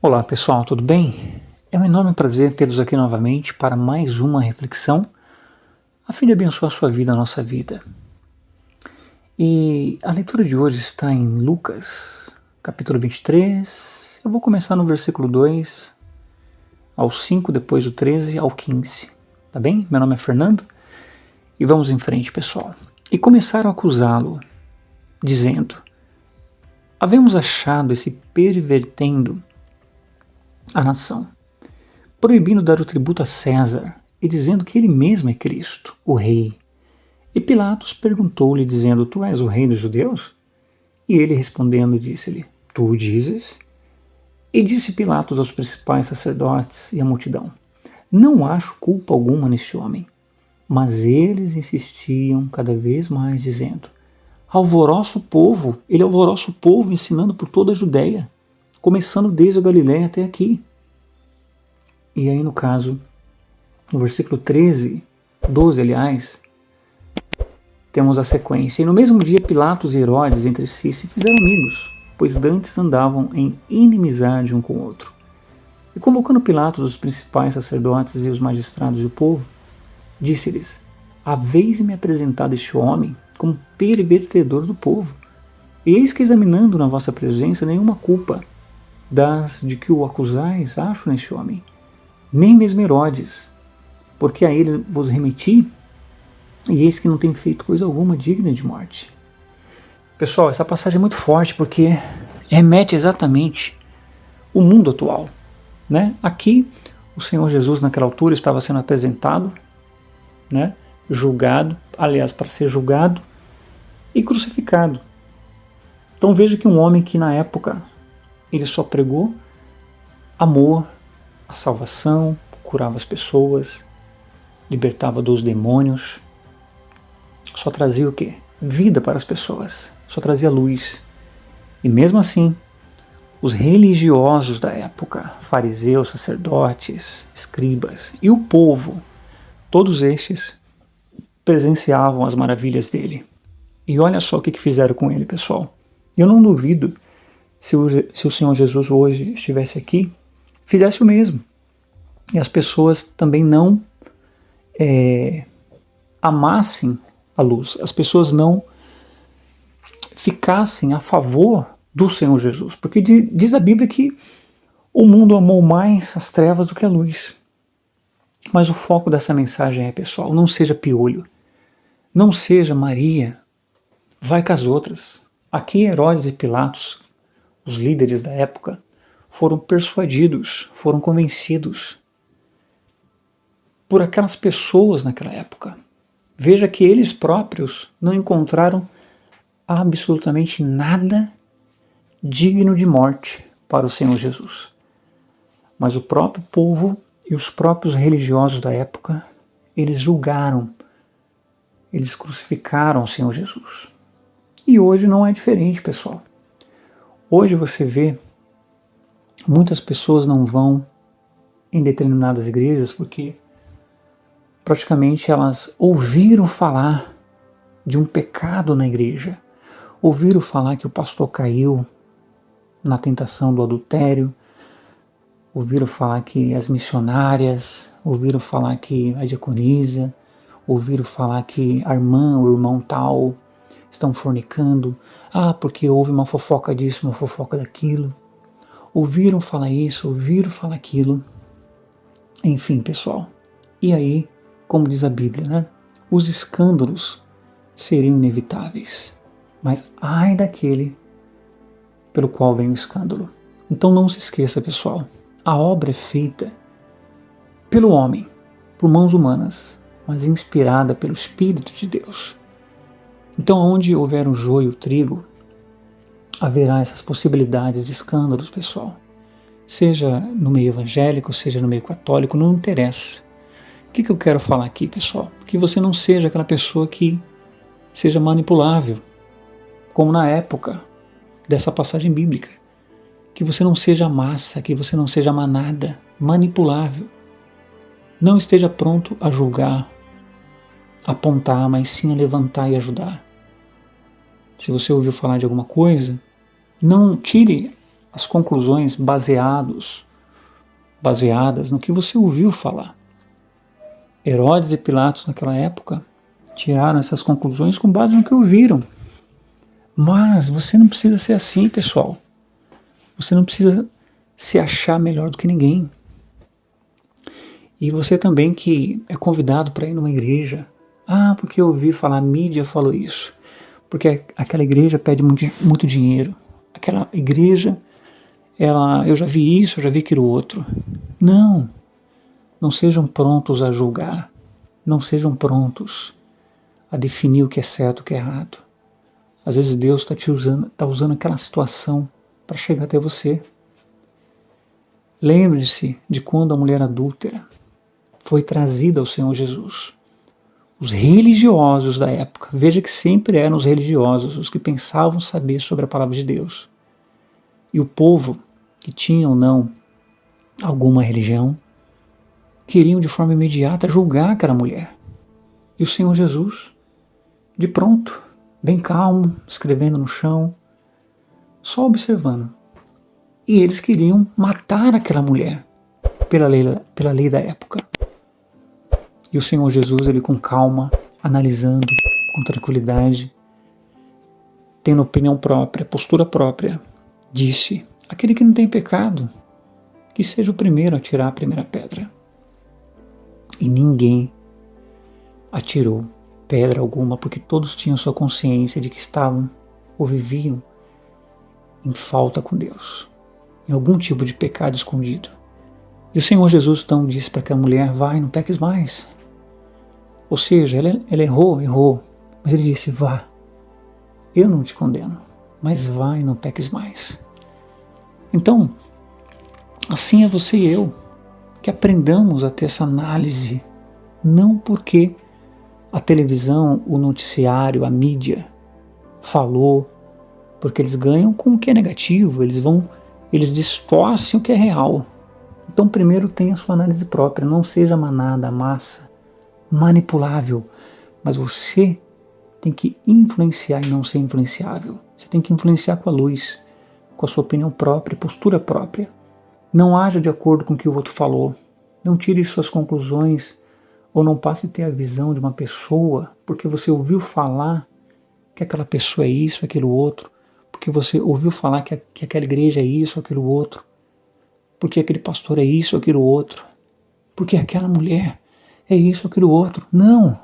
Olá pessoal, tudo bem? É um enorme prazer tê-los aqui novamente para mais uma reflexão, a fim de abençoar a sua vida, a nossa vida. E a leitura de hoje está em Lucas, capítulo 23. Eu vou começar no versículo 2 ao 5, depois do 13 ao 15. Tá bem? Meu nome é Fernando e vamos em frente, pessoal. E começaram a acusá-lo, dizendo: havemos achado esse pervertendo a nação, proibindo dar o tributo a César e dizendo que ele mesmo é Cristo, o rei. E Pilatos perguntou-lhe, dizendo: tu és o rei dos judeus? E ele respondendo disse-lhe: tu o dizes? E disse Pilatos aos principais sacerdotes e à multidão: não acho culpa alguma neste homem. Mas eles insistiam cada vez mais, dizendo: alvoroça o povo, ele alvoroça o povo, ensinando por toda a Judéia, começando desde a Galiléia até aqui. E aí, no caso, no versículo 12, aliás, temos a sequência. E no mesmo dia, Pilatos e Herodes entre si se fizeram amigos, pois dantes andavam em inimizade um com o outro. E convocando Pilatos os principais sacerdotes e os magistrados e o povo, disse-lhes: haveis-me apresentado este homem como pervertedor do povo, e eis que, examinando na vossa presença, nenhuma culpa das de que o acusais acho neste homem, nem mesmo Herodes, porque a ele vos remeti, e eis que não tem feito coisa alguma digna de morte. Pessoal, essa passagem é muito forte porque remete exatamente o mundo atual, né? Aqui, o Senhor Jesus, naquela altura, estava sendo apresentado, né? Julgado, aliás, para ser julgado e crucificado. Então veja que um homem que na época ele só pregou amor, a salvação, curava as pessoas, libertava dos demônios, só trazia o quê? Vida para as pessoas, só trazia luz. E mesmo assim, os religiosos da época, fariseus, sacerdotes, escribas e o povo, todos estes presenciavam as maravilhas dele. E olha só o que fizeram com ele, pessoal. Eu não duvido se o Senhor Jesus hoje estivesse aqui, fizesse o mesmo. E as pessoas também não amassem a luz, as pessoas não ficassem a favor do Senhor Jesus, porque diz a Bíblia que o mundo amou mais as trevas do que a luz. Mas o foco dessa mensagem é, pessoal, não seja piolho, não seja Maria, vai com as outras. Aqui Herodes e Pilatos, os líderes da época, foram persuadidos, foram convencidos por aquelas pessoas naquela época. Veja que eles próprios não encontraram absolutamente nada digno de morte para o Senhor Jesus. Mas o próprio povo e os próprios religiosos da época, eles julgaram, eles crucificaram o Senhor Jesus. E hoje não é diferente, pessoal. Hoje você vê muitas pessoas não vão em determinadas igrejas porque praticamente elas ouviram falar de um pecado na igreja, ouviram falar que o pastor caiu na tentação do adultério, ouviram falar que as missionárias, ouviram falar que a diaconisa, ouviram falar que a irmã ou o irmão tal estão fornicando, porque houve uma fofoca disso, uma fofoca daquilo. Ouviram falar isso, ouviram falar aquilo. Enfim, pessoal. E aí, como diz a Bíblia, né? Os escândalos seriam inevitáveis. Mas ai daquele pelo qual vem o escândalo. Então não se esqueça, pessoal. A obra é feita pelo homem, por mãos humanas, mas inspirada pelo Espírito de Deus. Então, onde houver um joio, o trigo, haverá essas possibilidades de escândalos, pessoal. Seja no meio evangélico, seja no meio católico, não interessa. O que eu quero falar aqui, pessoal? Que você não seja aquela pessoa que seja manipulável, como na época dessa passagem bíblica. Que você não seja massa, que você não seja manada, manipulável. Não esteja pronto a julgar, apontar, mas sim a levantar e ajudar. Se você ouviu falar de alguma coisa, não tire as conclusões baseadas no que você ouviu falar. Herodes e Pilatos naquela época tiraram essas conclusões com base no que ouviram. Mas você não precisa ser assim, pessoal. Você não precisa se achar melhor do que ninguém. E você também que é convidado para ir numa igreja. Ah, porque eu ouvi falar, a mídia falou isso. Porque aquela igreja pede muito dinheiro. Aquela igreja, eu já vi isso, eu já vi aquilo outro. Não sejam prontos a julgar. Não sejam prontos a definir o que é certo e o que é errado. Às vezes Deus está usando aquela situação para chegar até você. Lembre-se de quando a mulher adúltera foi trazida ao Senhor Jesus. Os religiosos da época, veja que sempre eram os religiosos, os que pensavam saber sobre a palavra de Deus. E o povo, que tinha ou não alguma religião, queriam de forma imediata julgar aquela mulher. E o Senhor Jesus, de pronto, bem calmo, escrevendo no chão, só observando. E eles queriam matar aquela mulher pela lei da época. E o Senhor Jesus, ele com calma, analisando, com tranquilidade, tendo opinião própria, postura própria, disse: aquele que não tem pecado, que seja o primeiro a tirar a primeira pedra. E ninguém atirou pedra alguma, porque todos tinham sua consciência de que estavam ou viviam em falta com Deus, em algum tipo de pecado escondido. E o Senhor Jesus então disse para aquela mulher: vai, não peques mais. Ou seja, ela errou, mas ele disse: vá, eu não te condeno, mas vai, não peques mais. Então, assim é você e eu, que aprendamos a ter essa análise, não porque a televisão, o noticiário, a mídia falou, porque eles ganham com o que é negativo, eles distorcem o que é real. Então primeiro tenha a sua análise própria, não seja manada, massa, manipulável, mas você tem que influenciar e não ser influenciável. Você tem que influenciar com a luz, com a sua opinião própria, postura própria. Não haja de acordo com o que o outro falou, não tire suas conclusões ou não passe a ter a visão de uma pessoa porque você ouviu falar que aquela pessoa é isso, aquilo outro, porque você ouviu falar que aquela igreja é isso, aquilo outro, porque aquele pastor é isso, aquilo outro, porque aquela mulher é isso, aquilo outro. Não!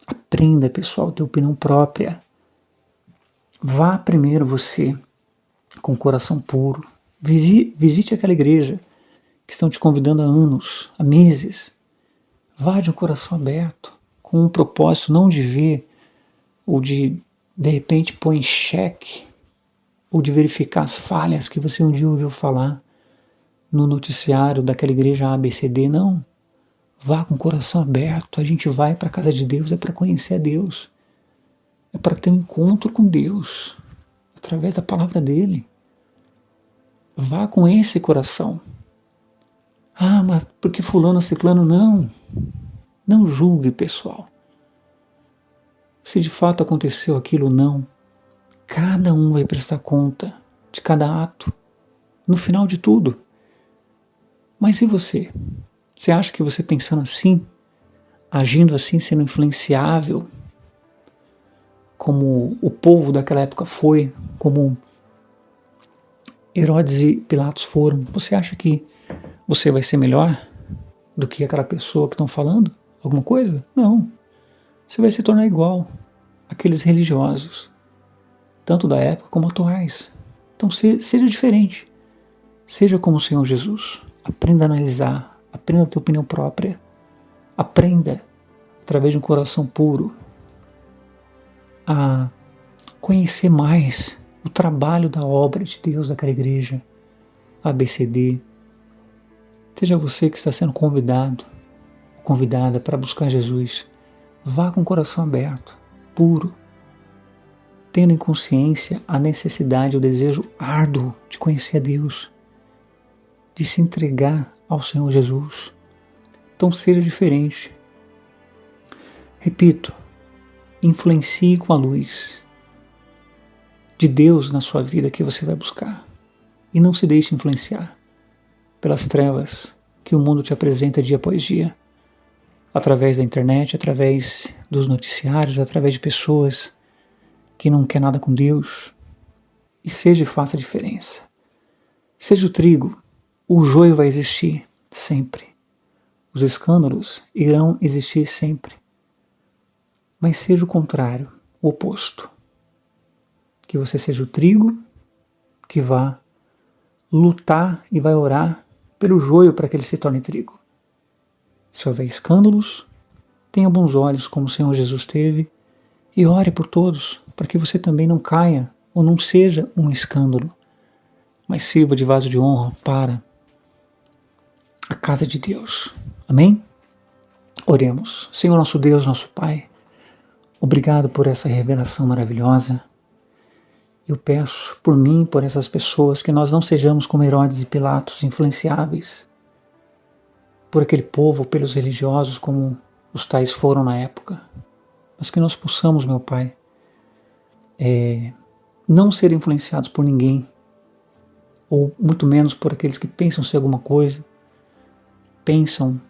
Aprenda, pessoal, a ter opinião própria. Vá primeiro você com o coração puro. Visite aquela igreja que estão te convidando há anos, há meses. Vá de um coração aberto, com um propósito não de ver ou de repente pôr em xeque ou de verificar as falhas que você um dia ouviu falar no noticiário daquela igreja ABCD, não. Vá com o coração aberto, a gente vai para a casa de Deus, é para conhecer a Deus, é para ter um encontro com Deus, através da palavra dele. Vá com esse coração. Ah, mas porque fulano, ciclano, não. Não julgue, pessoal. Se de fato aconteceu aquilo ou não, cada um vai prestar conta de cada ato, no final de tudo. Mas e você? Você acha que você pensando assim, agindo assim, sendo influenciável, como o povo daquela época foi, como Herodes e Pilatos foram, você acha que você vai ser melhor do que aquela pessoa que estão falando alguma coisa? Não. Você vai se tornar igual àqueles religiosos, tanto da época como atuais. Então seja diferente. Seja como o Senhor Jesus. Aprenda a analisar. Aprenda a ter opinião própria. Aprenda, através de um coração puro, a conhecer mais o trabalho da obra de Deus daquela igreja, ABCD. Seja você que está sendo convidado, ou convidada para buscar Jesus. Vá com o coração aberto, puro, tendo em consciência a necessidade, o desejo árduo de conhecer a Deus, de se entregar ao Senhor Jesus. Então seja diferente. Repito, influencie com a luz de Deus na sua vida que você vai buscar. e não se deixe influenciar pelas trevas que o mundo te apresenta dia após dia, através da internet, através dos noticiários, através de pessoas que não querem nada com Deus. E seja e faça a diferença. Seja o trigo, o joio vai existir sempre. Os escândalos irão existir sempre. Mas seja o contrário, o oposto. Que você seja o trigo que vá lutar e vai orar pelo joio para que ele se torne trigo. Se houver escândalos, tenha bons olhos como o Senhor Jesus teve e ore por todos, para que você também não caia ou não seja um escândalo, mas sirva de vaso de honra para a casa de Deus. Amém? Oremos. Senhor nosso Deus, nosso Pai, obrigado por essa revelação maravilhosa. Eu peço por mim, por essas pessoas, que nós não sejamos como Herodes e Pilatos, influenciáveis por aquele povo, pelos religiosos, como os tais foram na época, mas que nós possamos, meu Pai, não ser influenciados por ninguém, ou muito menos por aqueles que pensam ser alguma coisa, pensam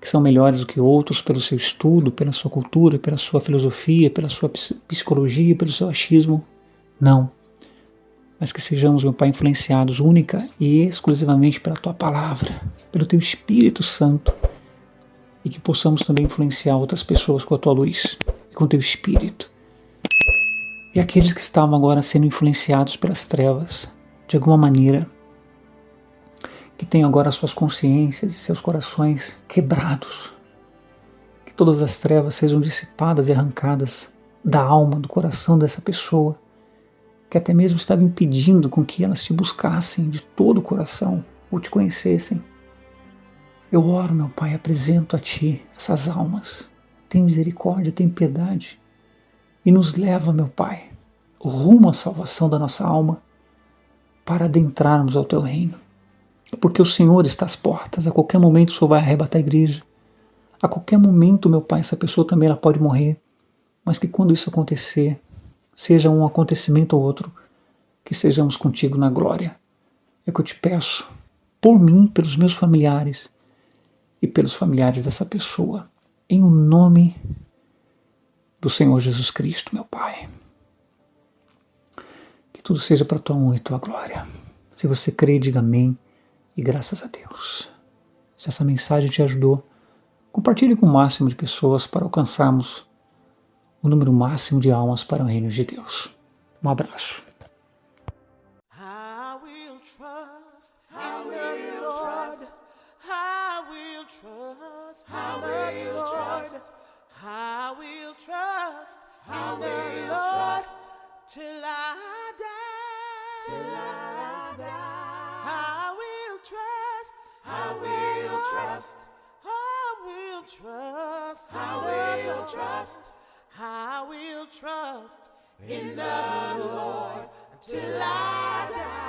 que são melhores do que outros pelo seu estudo, pela sua cultura, pela sua filosofia, pela sua psicologia, pelo seu achismo. Não. Mas que sejamos, meu Pai, influenciados única e exclusivamente pela Tua Palavra, pelo Teu Espírito Santo, e que possamos também influenciar outras pessoas com a Tua luz e com o Teu Espírito. E aqueles que estavam agora sendo influenciados pelas trevas, de alguma maneira, que têm agora suas consciências e seus corações quebrados, que todas as trevas sejam dissipadas e arrancadas da alma, do coração dessa pessoa, que até mesmo estava impedindo com que elas te buscassem de todo o coração ou te conhecessem. Eu oro, meu Pai, apresento a Ti essas almas. Tem misericórdia, tem piedade e nos leva, meu Pai, rumo à salvação da nossa alma para adentrarmos ao Teu reino. Porque o Senhor está às portas, a qualquer momento o Senhor vai arrebatar a igreja. A qualquer momento, meu Pai, essa pessoa também ela pode morrer, mas que quando isso acontecer, seja um acontecimento ou outro, que estejamos contigo na glória. É que eu te peço, por mim, pelos meus familiares e pelos familiares dessa pessoa, em o nome do Senhor Jesus Cristo, meu Pai. Que tudo seja para a tua honra e tua glória. Se você crê, diga amém e graças a Deus. Se essa mensagem te ajudou, compartilhe com o máximo de pessoas para alcançarmos o número máximo de almas para o reino de Deus. Um abraço. Till I die, till I die, I will trust, I will trust, I will trust, I will trust, I will trust in the Lord till I die.